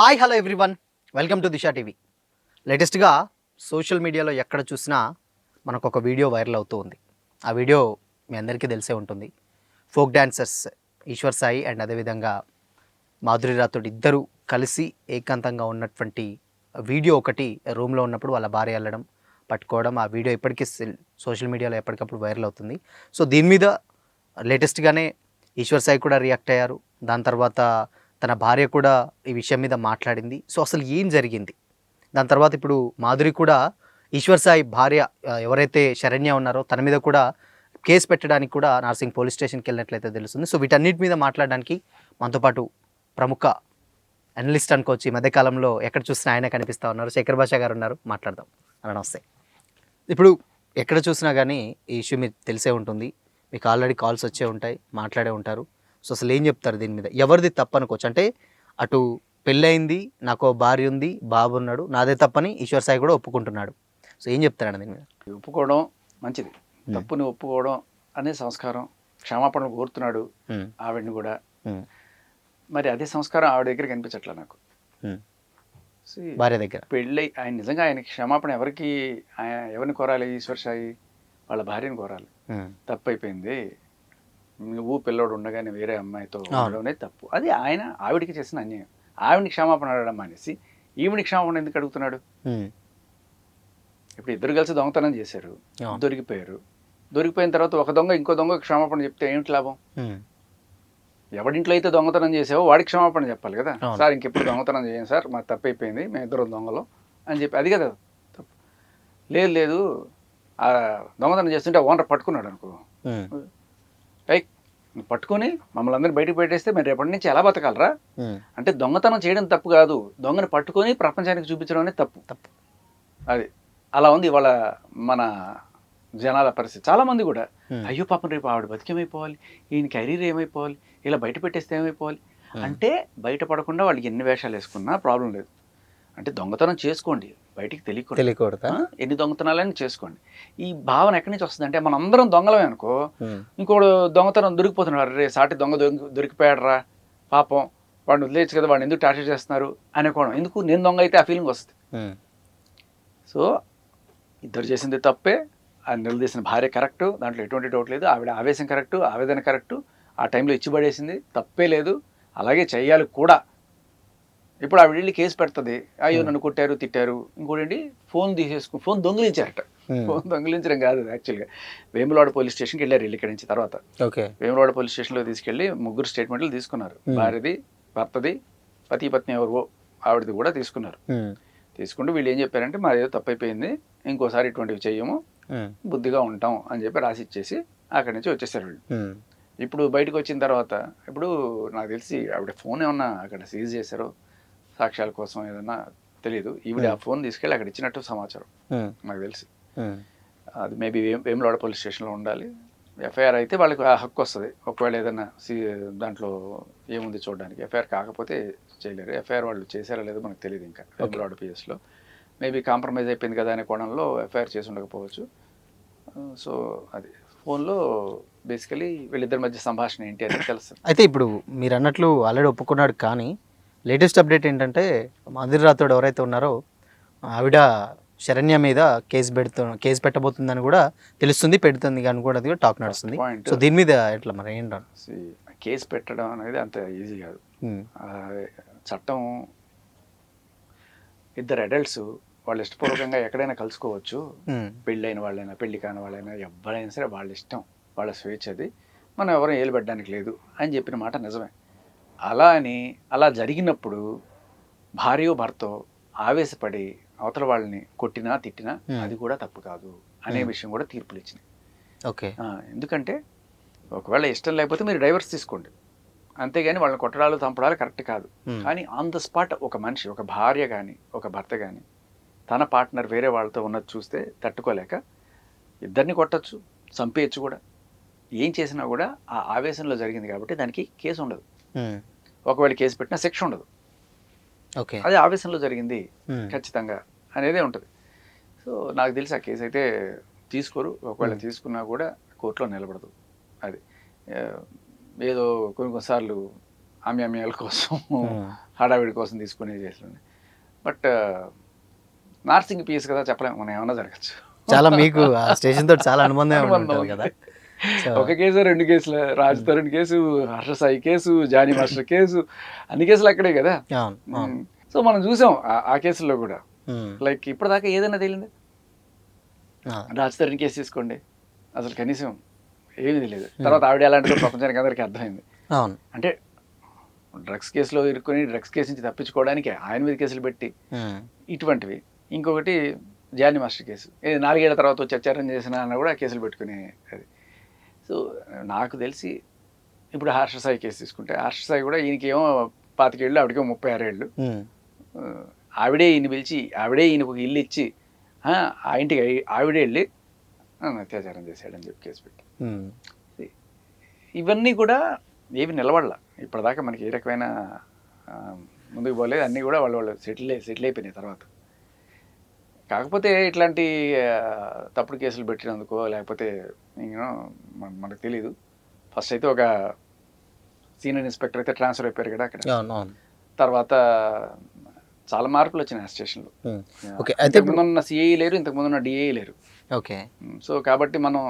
Hi hello everyone, welcome to Disha TV. లేటెస్ట్గా social మీడియాలో ఎక్కడ చూసినా మనకు ఒక వీడియో వైరల్ అవుతూ ఉంది. ఆ వీడియో మీ అందరికీ తెలిసే ఉంటుంది. Folk dancers Eshwar Sai and అదేవిధంగా మాధురి రాథోడ్ ఇద్దరు కలిసి ఏకాంతంగా ఉన్నటువంటి వీడియో ఒకటి రూమ్లో ఉన్నప్పుడు వాళ్ళ భార్య వెళ్ళడం పట్టుకోవడం. ఆ వీడియో ఇప్పటికీ సోషల్ మీడియాలో ఎప్పటికప్పుడు వైరల్ అవుతుంది. సో దీని మీద లేటెస్ట్గానే ఈశ్వర్ సాయి కూడా రియాక్ట్ అయ్యారు. దాని తర్వాత తన భార్య కూడా ఈ విషయం మీద మాట్లాడింది. సో అసలు ఏం జరిగింది? దాని తర్వాత ఇప్పుడు మాధురి కూడా ఈశ్వర్ సాయి భార్య ఎవరైతే శరణ్య ఉన్నారో తన మీద కూడా కేసు పెట్టడానికి కూడా నార్సింగ్ పోలీస్ స్టేషన్కి వెళ్ళినట్లయితే తెలుస్తుంది. సో వీటన్నిటి మీద మాట్లాడడానికి మనతో పాటు ప్రముఖ అనలిస్ట్ అనుకోవచ్చు, ఈ మధ్యకాలంలో ఎక్కడ చూసినా ఆయన కనిపిస్తూ ఉన్నారు, శేఖర్ భాష గారు ఉన్నారు. మాట్లాడదాం. నమస్తే. ఇప్పుడు ఎక్కడ చూసినా కానీ ఈ ఇష్యూ మీకు తెలిసే ఉంటుంది, మీకు ఆల్రెడీ కాల్స్ వచ్చే ఉంటాయి, మాట్లాడే ఉంటారు. సో అసలు ఏం చెప్తారు దీని మీద? ఎవరిది తప్పు అనుకోవచ్చు? అంటే అటు పెళ్ళయింది, నాకు భార్య ఉంది, బాబు ఉన్నాడు, నాదే తప్పని ఈశ్వర్ సాయి కూడా ఒప్పుకుంటున్నాడు. సో ఏం చెప్తారండి దీని మీద? ఒప్పుకోవడం మంచిది, తప్పుని ఒప్పుకోవడం అనే సంస్కారం. క్షమాపణలు కోరుతున్నాడు ఆవిడని కూడా. మరి అదే సంస్కారం ఆవిడ దగ్గర కనిపించట్లా నాకు. భార్య దగ్గర పెళ్ళి ఆయన నిజంగా ఆయనకి క్షమాపణ ఎవరిని కోరాలి? ఈశ్వర్ సాయి వాళ్ళ భార్యని కోరాలి. తప్పు అయిపోయింది, నువ్వు పిల్లోడు ఉండగానే వేరే అమ్మాయితో ఉండడమే తప్పు. అది ఆవిడికి చేసిన అన్యాయం. ఆవిడని క్షమాపణ అడగడం మానేసి ఈవిడికి క్షమాపణ ఎందుకు అడుగుతున్నాడు? ఇప్పుడు ఇద్దరు కలిసి దొంగతనం చేశారు, దొరికిపోయారు. దొరికిపోయిన తర్వాత ఒక దొంగ ఇంకో దొంగ క్షమాపణ చెప్తే ఏమిటి లాభం? ఎవడింట్లో అయితే దొంగతనం చేసావో వాడికి క్షమాపణ చెప్పాలి కదా. సార్ ఇంకెప్పుడు దొంగతనం చేయం సార్, మాకు తప్పు అయిపోయింది, మేము ఇద్దరు దొంగలు అని చెప్పి, అది కదా తప్పు. లేదు ఆ దొంగతనం చేస్తుంటే ఓనర్ పట్టుకున్నాడు అనుకో, పట్టుకొని మమ్మల్ని అందరినీ బయటకు పెట్టేస్తే మీరు రేపటి నుంచి ఎలా బతకాలరా? అంటే దొంగతనం చేయడం తప్పు కాదు, దొంగని పట్టుకొని ప్రపంచానికి చూపించడం అనేది తప్పు. అది అలా ఉంది ఇవాళ మన జనాల పరిస్థితి. చాలా మంది కూడా అయ్యో పాపం రేపు ఆవిడ బతికేమైపోవాలి, ఈయన కెరీర్ ఏమైపోవాలి, ఇలా బయట పెట్టేస్తే ఏమైపోవాలి అంటే బయటపడకుండా వాళ్ళు ఎన్ని వేషాలు వేసుకున్నా ప్రాబ్లం లేదు. అంటే దొంగతనం చేసుకోండి, బయటికి తెలియకూడదు, ఎన్ని దొంగతనాలని చేసుకోండి. ఈ భావన ఎక్కడి నుంచి వస్తుంది అంటే మనం అందరం దొంగలమే అనుకో, ఇంకోడు దొంగతనం దొరికిపోతున్నాడు, రే సాటి దొంగ దొరికిపోయాడు రా పాపం, వాడిని వదిలేయచ్చు కదా, వాడిని ఎందుకు టార్చర్ చేస్తున్నారు అనుకోవడం ఎందుకు? నేను దొంగ అయితే ఆ ఫీలింగ్ వస్తుంది. సో ఇద్దరు చేసింది తప్పే, ఆ నిలదీసిన భార్య కరెక్టు, దాంట్లో ఎటువంటి డౌట్ లేదు. ఆవిడ ఆవేశం కరెక్టు, ఆవేదన కరెక్టు, ఆ టైంలో ఇచ్చిపడేసింది, తప్పే లేదు, అలాగే చెయ్యాలి కూడా. ఇప్పుడు ఆవిడ వెళ్ళి కేసు పెడుతుంది, అయ్యో నన్ను కొట్టారు తిట్టారు. ఇంకోటి ఫోన్ ఫోన్ దొంగిలించారట. ఫోన్ దొంగిలించడం కాదు, యాక్చువల్గా వేములవాడ పోలీస్ స్టేషన్కి వెళ్ళారు వీళ్ళు ఇక్కడి నుంచి. తర్వాత వేములవాడ పోలీస్ స్టేషన్లో తీసుకెళ్ళి ముగ్గురు స్టేట్మెంట్లు తీసుకున్నారు. భార్యది, భర్తది, పతి పత్ని ఎవరు ఆవిడది కూడా తీసుకున్నారు. తీసుకుంటూ వీళ్ళు ఏం చెప్పారంటే మాది ఏదో తప్పైపోయింది, ఇంకోసారి ఇటువంటివి చెయ్యము, బుద్ధిగా ఉంటాం అని చెప్పి రాసి ఇచ్చేసి అక్కడి నుంచి వచ్చేసారు వీళ్ళు. ఇప్పుడు బయటకు వచ్చిన తర్వాత ఇప్పుడు నాకు తెలిసి ఆవిడ ఫోన్ ఏమన్నా అక్కడ సీజ్ చేశారో సాక్ష్యాల కోసం ఏదన్నా తెలియదు. ఈవిడ ఆ ఫోన్ తీసుకెళ్ళి అక్కడ ఇచ్చినట్టు సమాచారం నాకు తెలిసి. అది మేబీ వేములవాడ పోలీస్ స్టేషన్లో ఉండాలి. ఎఫ్ఐఆర్ అయితే వాళ్ళకి ఆ హక్కు వస్తుంది. ఒకవేళ ఏదైనా దాంట్లో ఏముంది చూడడానికి. ఎఫ్ఐఆర్ కాకపోతే చేయలేరు. ఎఫ్ఐఆర్ వాళ్ళు చేశారో లేదో మనకు తెలియదు. ఇంకా వేములవాడ పిఎస్లో మేబీ కాంప్రమైజ్ అయిపోయింది కదా అనే కోణంలో ఎఫ్ఐఆర్ చేసి ఉండకపోవచ్చు. సో అది ఫోన్లో బేసికలీ వీళ్ళిద్దరి మధ్య సంభాషణ ఏంటి అనేది తెలుస్తుంది. అయితే ఇప్పుడు మీరు అన్నట్లు ఆల్రెడీ ఒప్పుకున్నాడు, కానీ లేటెస్ట్ అప్డేట్ ఏంటంటే మాధురి రాథోడ్ ఎవరైతే ఉన్నారో ఆవిడ శరణ్య మీద కేసు పెట్టబోతుందని కూడా తెలుస్తుంది, పెడుతుంది అని కూడా టాక్ నడుస్తుంది. సో దీని మీద ఎట్లా మరి ఏంటో? కేసు పెట్టడం అనేది అంత ఈజీ కాదు. చట్టం ఇద్దరు అడల్ట్స్ వాళ్ళు ఇష్టపూర్వకంగా ఎక్కడైనా కలుసుకోవచ్చు. పెళ్ళైన వాళ్ళైనా పెళ్లి కాని వాళ్ళైనా ఎవరైనా సరే వాళ్ళ ఇష్టం, వాళ్ళ స్వేచ్ఛ, అది మనం ఎవరైనా ఏలు పెట్టడానికి లేదు అని చెప్పిన మాట నిజమే. అలా జరిగినప్పుడు భార్యో భర్తో ఆవేశపడి అవతల వాళ్ళని కొట్టినా తిట్టినా అది కూడా తప్పు కాదు అనే విషయం కూడా తీర్పులు ఇచ్చినాయి. ఓకే. ఎందుకంటే ఒకవేళ ఇష్టం లేకపోతే మీరు డైవర్స్ తీసుకోండి, అంతేగాని వాళ్ళని కొట్టడాలు చంపడాలు కరెక్ట్ కాదు. కానీ ఆన్ ద స్పాట్ ఒక మనిషి, ఒక భార్య కానీ ఒక భర్త కానీ తన పార్ట్నర్ వేరే వాళ్ళతో ఉన్నది చూస్తే తట్టుకోలేక ఇద్దరిని కొట్టచ్చు, చంపేయచ్చు కూడా. ఏం చేసినా కూడా ఆ ఆవేశంలో జరిగింది కాబట్టి దానికి కేసు ఉండదు. ఒకవేళ కేసు పెట్టినా శిక్ష ఉండదు. అది ఆవేశంలో జరిగింది ఖచ్చితంగా అనేదే ఉంటుంది. సో నాకు తెలిసి ఆ కేసు అయితే తీసుకోరు. ఒకవేళ తీసుకున్నా కూడా కోర్టులో నిలబడదు. అది ఏదో కొన్నిసార్లు అమ్యామ్యాల కోసం హడావిడి కోసం తీసుకునే కేసులు. బట్ నార్సింగ్ పీస్ కదా, చెప్పలేము, మనం ఏమన్నా జరగచ్చు. చాలా మీకు ఆ స్టేషన్ తోటి చాలా అనుబంధం ఉంటుంది కదా. ఒక కేసు 2 కేసులు, Raj Tarun case, Harsha Sai case, Jani master case, అన్ని కేసులు అక్కడే కదా. సో మనం చూసాం ఆ కేసుల్లో కూడా. లైక్ ఇప్పటిదాకా ఏదైనా తేలింది? రాజ్ తరుణ్ కేసు తీసుకోండి, అసలు కనీసం ఏమీ తెలియదు. తర్వాత ఆవిడ ఎలాంటిదో ప్రపంచానికి అందరికీ అర్థమైంది. అంటే డ్రగ్స్ కేసులో ఇరుక్కుని డ్రగ్స్ కేసు నుంచి తప్పించుకోవడానికి ఆయన మీద కేసులు పెట్టి ఇటువంటివి. ఇంకొకటి జానీ మాస్టర్ కేసు, 4 ఏళ్ల తర్వాత వచ్చి అత్యాచారం చేసిన అన్న కూడా కేసులు పెట్టుకుని అది. సో నాకు తెలిసి ఇప్పుడు హర్ష సాయి కేసు తీసుకుంటే, హర్ష సాయి కూడా ఈయనకేమో 25 ఏళ్ళు, ఆవిడకేమో 36 ఏళ్ళు. ఆవిడే ఈయన పిలిచి, ఆవిడే ఈయనకు ఒక ఇల్లు ఇచ్చి, ఆ ఇంటికి ఆవిడే వెళ్ళి అత్యాచారం చేశాడని చెప్పి కేసు పెట్టి. ఇవన్నీ కూడా ఏవి నిలబడలా ఇప్పటిదాకా. మనకి ఏ రకమైన ముందుకు పోలేదు, అన్నీ కూడా వాళ్ళు సెటిల్ అయిపోయినాయి తర్వాత. కాకపోతే ఇట్లాంటి తప్పుడు కేసులు పెట్టినందుకో లేకపోతే మనకు తెలీదు. ఫస్ట్ అయితే ఒక సీనియర్ ఇన్స్పెక్టర్ అయితే ట్రాన్స్ఫర్ అయిపోయారు కదా అక్కడ. తర్వాత చాలా మార్పులు వచ్చినాయి ఆ స్టేషన్లో. ఇంతకుముందున్న సిఐ లేరు, ఇంతకుముందున్న డిఐ లేరు. ఓకే. సో కాబట్టి మనం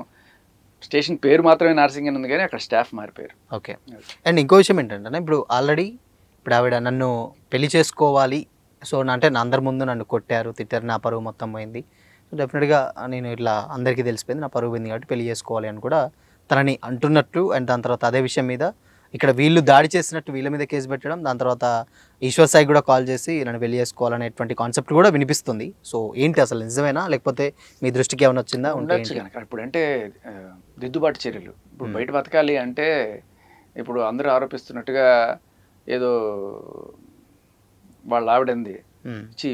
స్టేషన్ పేరు మాత్రమే నార్సింగ్ అని ఉంది కానీ అక్కడ స్టాఫ్ మారిపోయారు. ఓకే. అండ్ ఇంకో విషయం ఏంటంటే, ఇప్పుడు ఆల్రెడీ ఇప్పుడు ఆవిడ నన్ను పెళ్లి చేసుకోవాలి, సో అంటే నా అందరి ముందు నన్ను కొట్టారు, తిట్టారు, నా పరువు మొత్తం పోయింది, సో డెఫినెట్గా నేను ఇట్లా అందరికీ తెలిసిపోయింది, నా పరువు పోయింది కాబట్టి పెళ్లి చేసుకోవాలి అని కూడా తనని అంటున్నట్లు. అండ్ దాని తర్వాత అదే విషయం మీద ఇక్కడ వీళ్ళు దాడి చేసినట్టు వీళ్ళ మీద కేసు పెట్టడం, దాని తర్వాత ఈశ్వర్ సాయి కూడా కాల్ చేసి నన్ను పెళ్లి చేసుకోవాలనేటువంటి కాన్సెప్ట్ కూడా వినిపిస్తుంది. సో ఏంటి అసలు నిజమేనా, లేకపోతే మీ దృష్టికి ఏమైనా వచ్చిందా? ఉండొచ్చు కనుక ఇప్పుడు అంటే దిద్దుబాటు చర్యలు. ఇప్పుడు బయట బతకాలి అంటే ఇప్పుడు అందరూ ఆరోపిస్తున్నట్టుగా ఏదో వాళ్ళ ఆవిడంది ఇచ్చి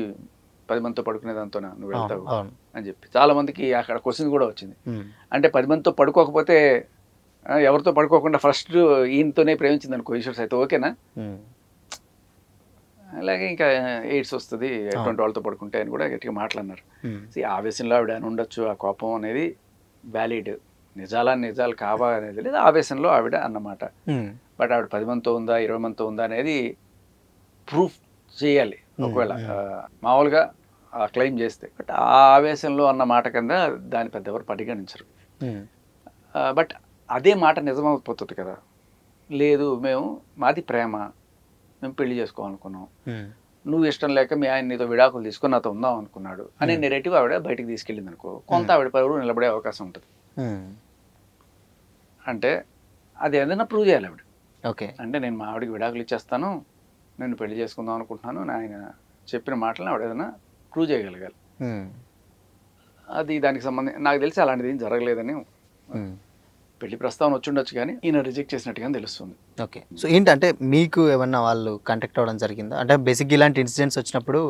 10 మందితో పడుకునే దాంతో నువ్వు వెళ్తావు అని చెప్పి చాలా మందికి అక్కడ క్వశ్చన్ కూడా వచ్చింది. అంటే 10 మందితో పడుకోకపోతే ఎవరితో పడుకోకుండా ఫస్ట్ ఈయనతోనే ప్రేమించింది అనుకో ఈశ్వర్ అయితే ఓకేనా? అలాగే ఇంకా ఎయిడ్స్ వస్తుంది ఎటువంటి వాళ్ళతో పడుకుంటే అని కూడా గట్టిగా మాట్లాడినారు. ఆవేశంలో ఆవిడ అని ఉండొచ్చు, ఆ కోపం అనేది వ్యాలిడ్, నిజాలు కావా అనేది లేదు, ఆవేశంలో ఆవిడ అన్నమాట. బట్ ఆవిడ 10 మందితో ఉందా 20 మందితో ఉందా అనేది ప్రూఫ్ చేయాలి ఒకవేళ మామూలుగా క్లెయిమ్ చేస్తే. బట్ ఆ ఆవేశంలో అన్న మాట కింద దాన్ని పెద్ద ఎవరు పరిగణించరు. బట్ అదే మాట నిజమైపోతుంది కదా, లేదు మాది ప్రేమ, మేము పెళ్లి చేసుకోవాలనుకున్నాం, నువ్వు ఇష్టం లేక మీ ఆయన నీతో విడాకులు తీసుకుని నాతో ఉందాం అనుకున్నాడు అనే నెరేటివ్ ఆవిడ బయటకు తీసుకెళ్ళింది అనుకో, కొంత ఆవిడ పరువు నిలబడే అవకాశం ఉంటుంది. అంటే అది ఏదైనా ప్రూవ్ చేయాలి ఆవిడ. ఓకే, అంటే నేను మా ఆవిడకి విడాకులు ఇచ్చేస్తాను, నేను పెళ్లి చేసుకుందాం అనుకుంటున్నాను, ఆయన చెప్పిన మాటలను ఆవిడ ఏదైనా ప్రూవ్ చేయగలగాలి. అది దానికి సంబంధించి నాకు తెలిసి అలాంటిది ఏం జరగలేదని, పెళ్లి ప్రస్తావన వచ్చి ఉండొచ్చు కానీ ఈయన రిజెక్ట్ చేసినట్టుగా తెలుస్తుంది. ఓకే. సో ఏంటంటే మీకు ఏమన్నా వాళ్ళు కాంటాక్ట్ అవ్వడం జరిగిందా? అంటే బేసిక్ ఇలాంటి ఇన్సిడెంట్స్ వచ్చినప్పుడు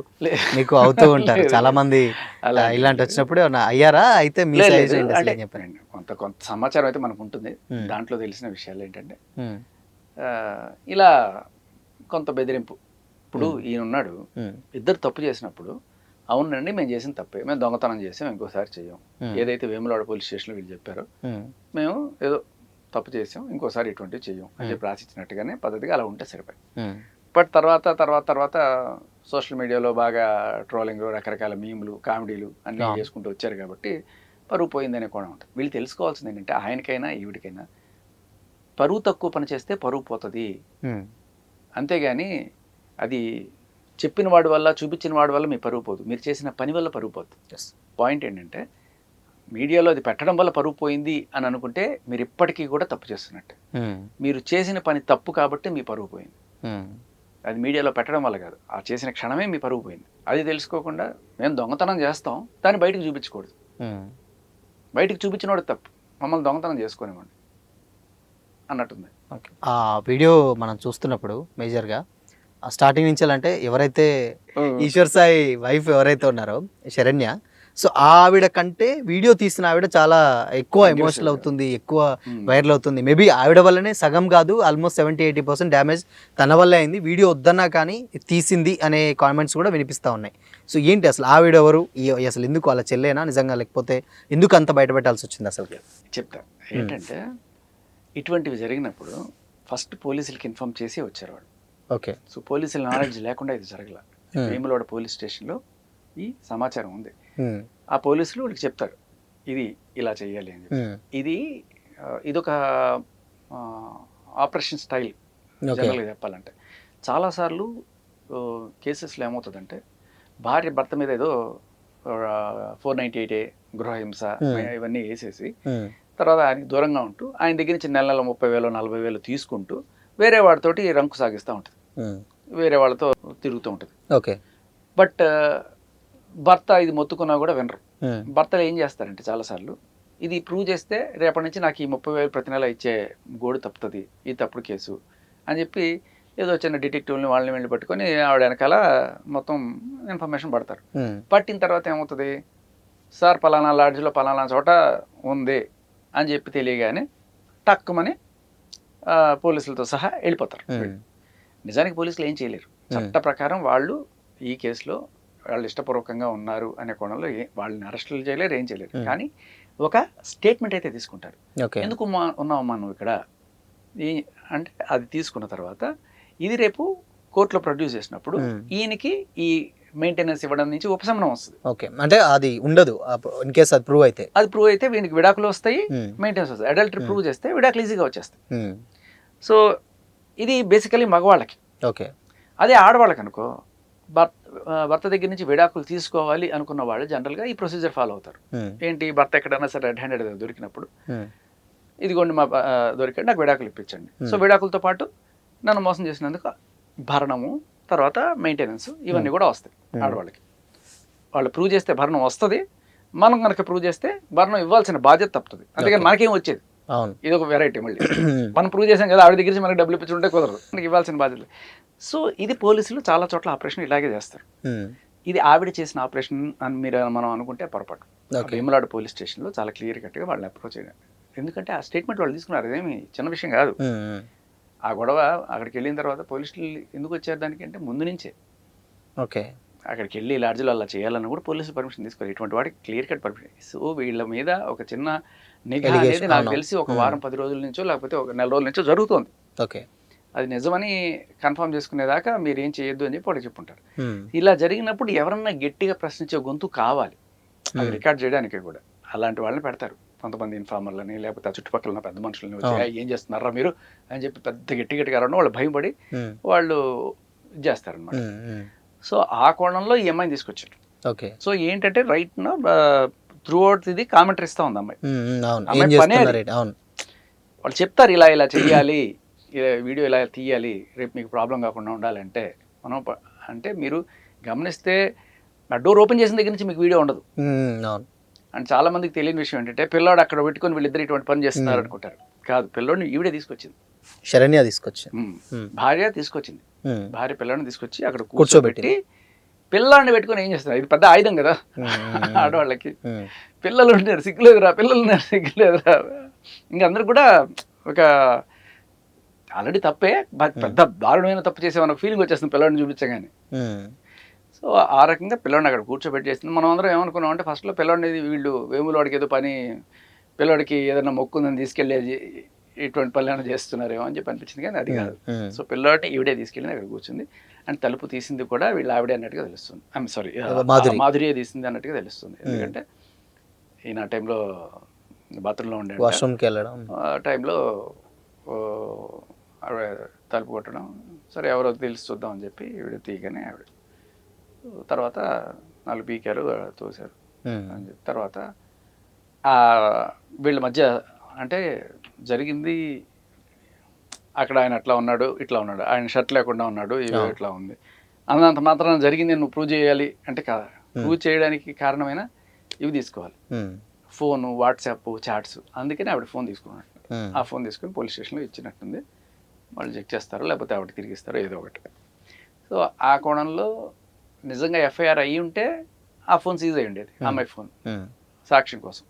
మీకు అవుతూ ఉంటారు చాలా మంది, ఇలాంటి వచ్చినప్పుడు ఏమన్నా అయ్యారా? అయితే మీ చెప్పారండి, కొంత సమాచారం అయితే మనకు ఉంటుంది. దాంట్లో తెలిసిన విషయాలు ఏంటంటే ఇలా కొంత బెదిరింపు. ఇప్పుడు ఈయన ఉన్నాడు, ఇద్దరు తప్పు చేసినప్పుడు అవునండి మేము చేసిన తప్పే, మేము దొంగతనం చేసాం, ఇంకోసారి చెయ్యం, ఏదైతే వేములవాడ పోలీస్ స్టేషన్లో వీళ్ళు చెప్పారో మేము ఏదో తప్పు చేసాం, ఇంకోసారి ఇటువంటివి చెయ్యం అని చెప్పి రాసిచ్చినట్టుగానే పద్ధతిగా అలా ఉంటే సరిపోయి. బట్ తర్వాత సోషల్ మీడియాలో బాగా ట్రోలింగ్, రకరకాల మీమ్లు, కామెడీలు అన్నీ చేసుకుంటూ వచ్చారు కాబట్టి పరువు పోయిందనే కూడా ఉంటుంది. వీళ్ళు తెలుసుకోవాల్సింది ఏంటంటే ఆయనకైనా ఈవిడికైనా పరువు తక్కువ పని చేస్తే పరువు పోతుంది, అంతేగాని అది చెప్పిన వాడి వల్ల చూపించిన వాడి వల్ల మీ పరువు పోదు, మీరు చేసిన పని వల్ల పరువు పోతుంది. పాయింట్ ఏంటంటే మీడియాలో అది పెట్టడం వల్ల పరువు పోయింది అని అనుకుంటే మీరు ఇప్పటికీ కూడా తప్పు చేస్తున్నట్టు. మీరు చేసిన పని తప్పు కాబట్టి మీ పరువు పోయింది, అది మీడియాలో పెట్టడం వల్ల కాదు. ఆ చేసిన క్షణమే మీ పరువు పోయింది. అది తెలుసుకోకుండా మేము దొంగతనం చేస్తాం, దాన్ని బయటకు చూపించకూడదు. బయటకు చూపించిన వాడు తప్పు, మమ్మల్ని దొంగతనం చేసుకోనివ్వండి అన్నట్టుంది. ఆ వీడియో మనం చూస్తున్నప్పుడు మేజర్గా స్టార్టింగ్ నుంచి అంటే ఎవరైతే ఈశ్వర్ సాయి వైఫ్ ఎవరైతే ఉన్నారో శరణ్య, సో ఆవిడ కంటే వీడియో తీసిన ఆవిడ చాలా ఎక్కువ ఎమోషనల్ అవుతుంది, ఎక్కువ వైరల్ అవుతుంది. మేబీ ఆవిడ వల్లనే సగం కాదు ఆల్మోస్ట్ 70-80% డ్యామేజ్ తన వల్లే అయింది. వీడియో వద్దన్నా కానీ తీసింది అనే కామెంట్స్ కూడా వినిపిస్తూ ఉన్నాయి. సో ఏంటి అసలు ఆవిడ ఎవరు, అసలు ఎందుకు వాళ్ళ చెల్లేనా నిజంగా, లేకపోతే ఎందుకు అంత బయట పెట్టాల్సి వచ్చింది అసలు? చెప్తా. ఏంటంటే ఇటువంటివి జరిగినప్పుడు ఫస్ట్ పోలీసులకి ఇన్ఫామ్ చేసి వచ్చారు వాళ్ళు. ఓకే. సో పోలీసుల నాలెడ్జ్ లేకుండా ఇది జరగల. వేములవాడ పోలీస్ స్టేషన్లో ఈ సమాచారం ఉంది. ఆ పోలీసులు వాళ్ళకి చెప్తారు ఇది ఇలా చేయాలి అని చెప్పి. ఇదొక ఆపరేషన్ స్టైల్ జనరల్గా చెప్పాలంటే. చాలాసార్లు కేసెస్లో ఏమవుతుందంటే భార్య భర్త మీద ఏదో 498A గృహహింస ఇవన్నీ వేసేసి తర్వాత ఆయనకి దూరంగా ఉంటూ ఆయన దగ్గర నుంచి నెల 30,000 40,000 తీసుకుంటూ వేరే వాడితోటి రంకు సాగిస్తూ ఉంటుంది, వేరే వాళ్ళతో తిరుగుతూ ఉంటుంది. ఓకే. బట్ భర్త ఇది మొత్తుకున్నా కూడా వినరు. భర్తలు ఏం చేస్తారంటే చాలాసార్లు ఇది ప్రూవ్ చేస్తే రేపటి నుంచి నాకు ఈ 30,000 ప్రతి నెల ఇచ్చే గోడు తప్పుతుంది, ఇది తప్పుడు కేసు అని చెప్పి ఏదో చిన్న డిటెక్టివ్ని వాళ్ళని వెళ్ళి పట్టుకొని ఆవిడ వెనకాల మొత్తం ఇన్ఫర్మేషన్ పడతారు. పట్టిన తర్వాత ఏమవుతుంది, సార్ పలానా లాడ్జ్లో పలానా చోట ఉంది అని చెప్పి తెలియగానే టక్కుమని పోలీసులతో సహా వెళ్ళిపోతారు. నిజానికి పోలీసులు ఏం చేయలేరు. చట్ట ప్రకారం వాళ్ళు ఈ కేసులో వాళ్ళు ఇష్టపూర్వకంగా ఉన్నారు అనే కోణంలో వాళ్ళని అరెస్టులు చేయలేరు, ఏం చేయలేరు. కానీ ఒక స్టేట్మెంట్ అయితే తీసుకుంటారు. ఎందుకు ఉన్నామమ్మా నువ్వు ఇక్కడ అంటే అది తీసుకున్న తర్వాత ఇది రేపు కోర్టులో ప్రొడ్యూస్ చేసినప్పుడు ఈయనకి ఈ మెయింటెనెన్స్ ఇవ్వడం నుంచి ఉపశమనం వస్తుంది. ఓకే. అంటే అది ఉండదు ఇన్ కేస్ అది ప్రూవ్ అయితే వీనికి విడాకులు వస్తాయి, మెయింటెనెన్స్ వస్తాయి. అడల్టరీ ప్రూవ్ చేస్తే విడాకులు ఈజీగా వచ్చేస్తాయి. సో ఇది బేసికలీ మగవాళ్ళకి. ఓకే. అదే ఆడవాళ్ళకి అనుకో, భర్త దగ్గర నుంచి విడాకులు తీసుకోవాలి అనుకున్న వాళ్ళు జనరల్గా ఈ ప్రొసీజర్ ఫాలో అవుతారు. ఏంటి, భర్త ఎక్కడైనా సరే రెడ్ హ్యాండెడ్ దొరికినప్పుడు ఇదిగోండి మా దొరికండి, నాకు విడాకులు ఇప్పించండి. సో విడాకులతో పాటు నన్ను మోసం చేసినందుకు భరణము, తర్వాత మెయింటెనెన్స్ ఇవన్నీ కూడా వస్తాయి ఆడవాళ్ళకి. వాళ్ళు ప్రూవ్ చేస్తే భరణం వస్తుంది, మనం కనుక ప్రూవ్ చేస్తే భరణం ఇవ్వాల్సిన బాధ్యత తప్పుతుంది. అందుకని మనకేం వచ్చేది, ఇది ఒక వెరైటీ. మళ్ళీ మనం ప్రూవ్ చేసాం కదా, ఆవిడ దగ్గర నుంచి మనకి డబ్బులు ఇప్పించుంటే కుదరదు, మనకి ఇవ్వాల్సిన బాధ్యత. సో ఇది పోలీసులు చాలా చోట్ల ఆపరేషన్ ఇలాగే చేస్తారు. ఇది ఆవిడ చేసిన ఆపరేషన్ అని మనం అనుకుంటే పొరపాటు. వేములవాడ పోలీస్ స్టేషన్లో చాలా క్లియర్ కట్గా వాళ్ళని అప్రోచ్ అయ్యారు. ఎందుకంటే ఆ స్టేట్మెంట్ వాళ్ళు తీసుకున్నారు, అదేమి చిన్న విషయం కాదు. ఆ గొడవ అక్కడికి వెళ్ళిన తర్వాత పోలీసులు ఎందుకు వచ్చారు దానికి అంటే ముందు నుంచే. ఓకే. అక్కడికి వెళ్ళి లాడ్జ్లో అలా చేయాలని కూడా పోలీసులు పర్మిషన్ తీసుకోవాలి. ఇటువంటి వాడికి క్లియర్ కట్ పర్మిషన్. సో వీళ్ళ మీద ఒక చిన్న నిఘా అనేది నాకు తెలిసి ఒక వారం 10 రోజుల నుంచో లేకపోతే ఒక నెల రోజుల నుంచో జరుగుతుంది. ఓకే. అది నిజమని కన్ఫర్మ్ చేసుకునేదాకా మీరు ఏం చేయొద్దు అని చెప్పి వాళ్ళకి చెప్పుంటారు. ఇలా జరిగినప్పుడు ఎవరన్నా గట్టిగా ప్రశ్నించే గొంతు కావాలి, అది రికార్డ్ చేయడానికి కూడా. అలాంటి వాళ్ళని పెడతారు, కొంతమంది ఇన్ఫార్మర్లని లేకపోతే ఆ చుట్టుపక్కల ఉన్న పెద్ద మనుషులని వచ్చి ఏం చేస్తున్నారా మీరు అని చెప్పి పెద్ద గట్టిగా అరవడం, వాళ్ళు భయపడి వాళ్ళు చేస్తారనమాట. సో ఆ కోణంలో ఈ అమ్మాయిని తీసుకొచ్చారు. ఓకే. సో ఏంటంటే రైట్ నో త్రూ అవుట్ ఇది కామెంటరీ ఇస్తా ఉంది అమ్మాయి. పనే వాళ్ళు చెప్తారు ఇలా ఇలా చెయ్యాలి, వీడియో ఇలా తీయాలి, రేపు మీకు ప్రాబ్లం కాకుండా ఉండాలంటే మనం అంటే మీరు గమనిస్తే ఆ డోర్ ఓపెన్ చేసిన దగ్గర నుంచి మీకు వీడియో ఉండదు. అండ్ చాలా మందికి తెలియని విషయం ఏంటంటే పిల్లాడు అక్కడ పెట్టుకొని వీళ్ళిద్దరు ఇటువంటి పని చేస్తున్నారు అనుకుంటారు. కాదు, పిల్లోడిని ఈవిడే తీసుకొచ్చింది, శరణ్య తీసుకొచ్చింది, భార్య తీసుకొచ్చింది. భార్య పిల్లాడిని తీసుకొచ్చి అక్కడ కూర్చోబెట్టి పిల్లాడిని పెట్టుకొని ఏం చేస్తున్నారు, ఇది పెద్ద ఆయుధం కదా ఆడవాళ్ళకి. పిల్లలు ఉన్నారు సిగ్గులేదురా, పిల్లలు ఉన్నారు సిగ్గులేదురా. ఇంకా అందరు కూడా ఒక ఆల్రెడీ తప్పే, పెద్ద దారుణమైన తప్పు చేసేమన్న ఫీలింగ్ వచ్చేస్తుంది పిల్లాడిని చూపించగానే. సో ఆ రకంగా పిల్లాడిని అక్కడ కూర్చోబెట్టి చేస్తుంది. మనం అందరం ఏమనుకున్నాం అంటే ఫస్ట్లో పిల్లాడిని వీళ్ళు వేములవాడికి ఏదో పని, పిల్లాడికి ఏదైనా మొక్కుందని తీసుకెళ్ళేది ఇటువంటి పనులు చేస్తున్నారేమో అని చెప్పి అనిపించింది, కానీ అది కాదు. సో పిల్లాడిని ఈవిడే తీసుకెళ్ళి అక్కడ కూర్చుంది. అండ్ తలుపు తీసింది కూడా వీళ్ళు ఆవిడే అన్నట్టుగా తెలుస్తుంది. ఐఎమ్ సారీ, మాధురియే తీసింది అన్నట్టుగా తెలుస్తుంది. ఎందుకంటే ఈయన ఆ టైంలో బాత్రూంలో ఉండే టైంలో ఆవిడ తలుపు కొట్టడం, సరే ఎవరో తెలిసి చూద్దాం అని చెప్పి ఈవిడ తీయగానే ఆవిడ తర్వాత 4 పీకారు తోశారు అని చెప్పి తర్వాత వీళ్ళ మధ్య అంటే జరిగింది. అక్కడ ఆయన అట్లా ఉన్నాడు, ఇట్లా ఉన్నాడు, ఆయన షర్ట్ లేకుండా ఉన్నాడు, ఇవి ఇట్లా ఉంది అన్నంత మాత్రాన జరిగింది నువ్వు ప్రూవ్ చేయాలి అంటే కాదు. ప్రూవ్ చేయడానికి కారణమైన ఇవి తీసుకోవాలి, ఫోను, వాట్సాప్, చాట్స్. అందుకని ఆవిడ ఫోన్ తీసుకున్నాడు. ఆ ఫోన్ తీసుకుని పోలీస్ స్టేషన్లో ఇచ్చినట్టుంది. వాళ్ళు చెక్ చేస్తారు, లేకపోతే ఆవిడ తిరిగిస్తారు, ఏదో ఒకటి. సో ఆ కోణంలో నిజంగా ఎఫ్ఐఆర్ అయ్యి ఉంటే ఆ ఫోన్ సీజ్ అయ్యి ఉండేది, అమ్మాయి ఫోన్, సాక్ష్యం కోసం.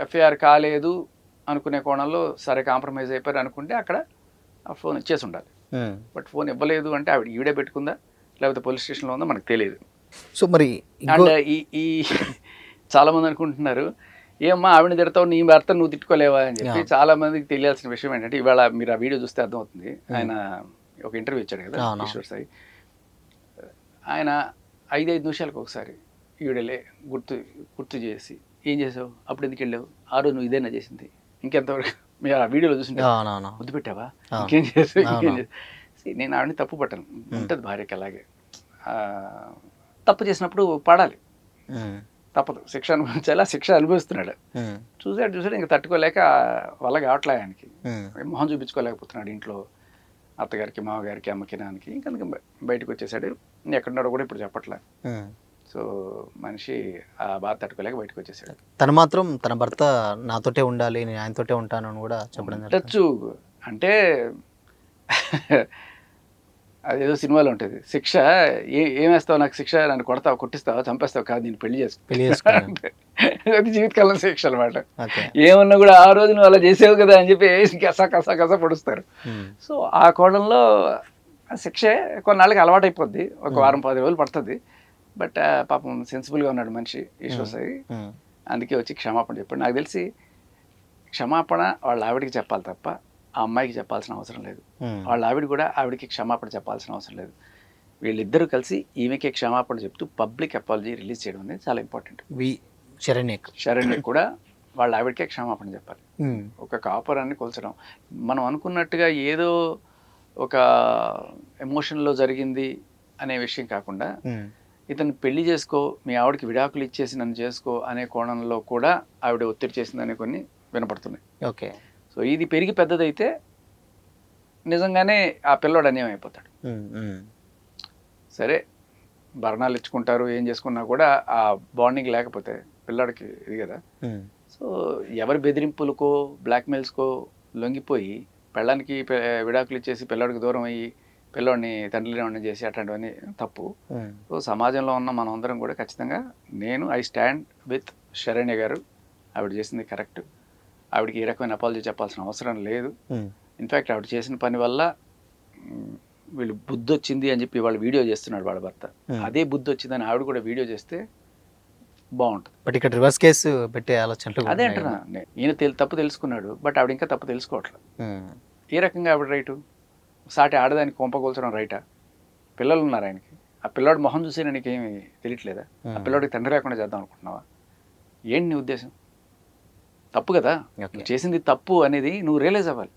ఎఫ్ఐఆర్ కాలేదు అనుకునే కోణంలో సరే కాంప్రమైజ్ అయిపోయారు అనుకుంటే అక్కడ ఆ ఫోన్ ఇచ్చేసి ఉండాలి. బట్ ఫోన్ ఇవ్వలేదు అంటే ఆవిడ ఈవిడే పెట్టుకుందా లేకపోతే పోలీస్ స్టేషన్లో ఉందా మనకు తెలియదు. సో మరి అండ్ ఈ చాలామంది అనుకుంటున్నారు ఏమ్మా ఆవిడని తిడతావు, నీ భర్త నువ్వు తిట్టుకోలేవా అని చెప్పి. చాలా మందికి తెలియాల్సిన విషయం ఏంటంటే, ఇవాళ మీరు ఆ వీడియో చూస్తే అర్థమవుతుంది. ఆయన ఒక ఇంటర్వ్యూ ఇచ్చాడు కదా ఈశ్వర్ సాయి. ఆయన 5 నిమిషాలకు ఒకసారి ఈవిడలే గుర్తు చేసి, ఏం చేసావు, అప్పుడు ఎందుకు వెళ్ళావు, ఆ రోజు నువ్వు ఇదేనా చేసింది, ఇంకెంతవరకు మీరు ఆ వీడియోలో చూసింటే ముద్దు పెట్టావా, ఇంకేం చేసావు. నేను ఆవిడని తప్పు పట్టాను, ఉంటుంది భార్యకి అలాగే. తప్పు చేసినప్పుడు పడాలి, తప్పదు, శిక్ష అనుభవించాలి. ఆ శిక్ష అనుభవిస్తున్నాడు. చూసాడు ఇంకా తట్టుకోలేక వల్ల కావట్లే ఆయనకి, మొహం చూపించుకోలేకపోతున్నాడు ఇంట్లో అత్తగారికి, మామగారికి, అమ్మకి, నాన్నకి. ఇంకా బయటకు వచ్చేసాడు. ఎక్కడున్నాడో కూడా ఇప్పుడు చెప్పట్లే. సో మనిషి ఆ బాధ తట్టుకోలేక బయటకు వచ్చేసాడు. తను మాత్రం తన భర్త నాతోటే ఉండాలి, నేను ఆయనతోటే ఉంటాను అని కూడా చెప్పడం ఉండొచ్చు. అంటే అదేదో సినిమాలో ఉంటుంది, శిక్ష ఏమేస్తావు నాకు, శిక్ష నన్ను కొడతావు, కొట్టిస్తావా, చంపేస్తావు, కాదు నేను పెళ్లి చేసుకో. అది జీవితకాలం శిక్ష అనమాట. ఏమన్నా కూడా ఆ రోజు నువ్వు అలా చేసావు కదా అని చెప్పి కస పొడుస్తారు. సో ఆ కోణంలో శిక్షే కొన్నాళ్ళకి అలవాటు అయిపోద్ది, ఒక వారం 10 రోజులు పడుతుంది. బట్ పాపం సెన్సిబుల్గా ఉన్నాడు మనిషి ఈశ్వర్ సాయి. అందుకే వచ్చి క్షమాపణ చెప్పాడు. నాకు తెలిసి క్షమాపణ వాళ్ళ ఆవిడికి చెప్పాలి తప్ప ఆ అమ్మాయికి చెప్పాల్సిన అవసరం లేదు. వాళ్ళ ఆవిడ కూడా ఆవిడకి క్షమాపణ చెప్పాల్సిన అవసరం లేదు. వీళ్ళిద్దరూ కలిసి ఈమెకి క్షమాపణ చెప్తూ పబ్లిక్ అపాలజీ రిలీజ్ చేయడం అనేది చాలా ఇంపార్టెంట్. శరణ్య కూడా వాళ్ళ ఆవిడకే క్షమాపణ చెప్పాలి. ఒక కాపురాన్ని కొల్చడం, మనం అనుకున్నట్టుగా ఏదో ఒక ఎమోషన్లో జరిగింది అనే విషయం కాకుండా, ఇతను పెళ్లి చేసుకో, మీ ఆవిడకి విడాకులు ఇచ్చేసి నన్ను చేసుకో అనే కోణంలో కూడా ఆవిడ ఒత్తిడి చేసిందనే కొన్ని వినపడుతున్నాయి. ఓకే. సో ఇది పెరిగి పెద్దదైతే నిజంగానే ఆ పిల్లోడు అన్యాయం అయిపోతాడు. సరే భరణాలు ఇచ్చుకుంటారు, ఏం చేసుకున్నా కూడా ఆ బాండింగ్ లేకపోతే పిల్లాడికి ఇది కదా. సో ఎవరి బెదిరింపులకో బ్లాక్మెయిల్స్కో లొంగిపోయి పెళ్ళానికి విడాకులు ఇచ్చేసి పిల్లాడికి దూరం అయ్యి పిల్లోడిని తండ్రిని చేసి అట్లాంటివన్నీ తప్పు. సో సమాజంలో ఉన్న మనం అందరం కూడా ఖచ్చితంగా ఐ స్టాండ్ విత్ శరణ్య గారు. ఆవిడ చేసింది కరెక్ట్. ఆవిడకి ఏ రకమైన అపాలజీ చెప్పాల్సిన అవసరం లేదు. ఇన్ఫ్యాక్ట్ ఆవిడ చేసిన పని వల్ల వీళ్ళు బుద్ధి వచ్చింది అని చెప్పి వాళ్ళు వీడియో చేస్తున్నాడు వాళ్ళ భర్త. అదే బుద్ధి వచ్చిందని ఆవిడ కూడా వీడియో చేస్తే బాగుంటుంది. బట్ ఇక్కడ రివర్స్ కేసు పెట్టే ఆలోచనలు అదే అంటున్నా. ఈయన తప్పు తెలుసుకున్నాడు, బట్ ఆవిడ ఇంకా తప్పు తెలుసుకోవట్లేదు. ఏ రకంగా ఆవిడ రైటు? సాటి ఆడదానికి కొంపగోల్చడం రైటా? పిల్లలు ఉన్నారు ఆయనకి, ఆ పిల్లాడు మొహం చూసి నీకు ఏమి తెలియట్లేదా? ఆ పిల్లాడికి తండ్రి లేకుండా చేద్దాం అనుకుంటున్నావా? ఏంటి నీ ఉద్దేశం? తప్పు కదా, చేసింది తప్పు అనేది నువ్వు రియలైజ్ అవ్వాలి.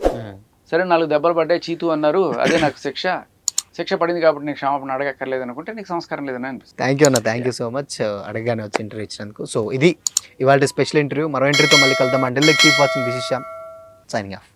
సరే 4 దెబ్బలు పడ్డాయి, చీతు అన్నారు, అదే నాకు శిక్ష పడింది కాబట్టి నీకు క్షమాపణ అడగక్కర్లేదు అనుకుంటే నీకు సంస్కారం లేదని అనిపిస్తుంది. థ్యాంక్ యూ అన్న, థ్యాంక్ యూ సో మచ్ అడగగానే వచ్చి ఇంటర్వ్యూ ఇచ్చినందుకు. సో ఇది ఇవాళ స్పెషల్ ఇంటర్వ్యూ. మరో ఇంటర్వ్యూతో మళ్ళీ కలుద్దాం. Until then keep watching. This is Shyam, signing of.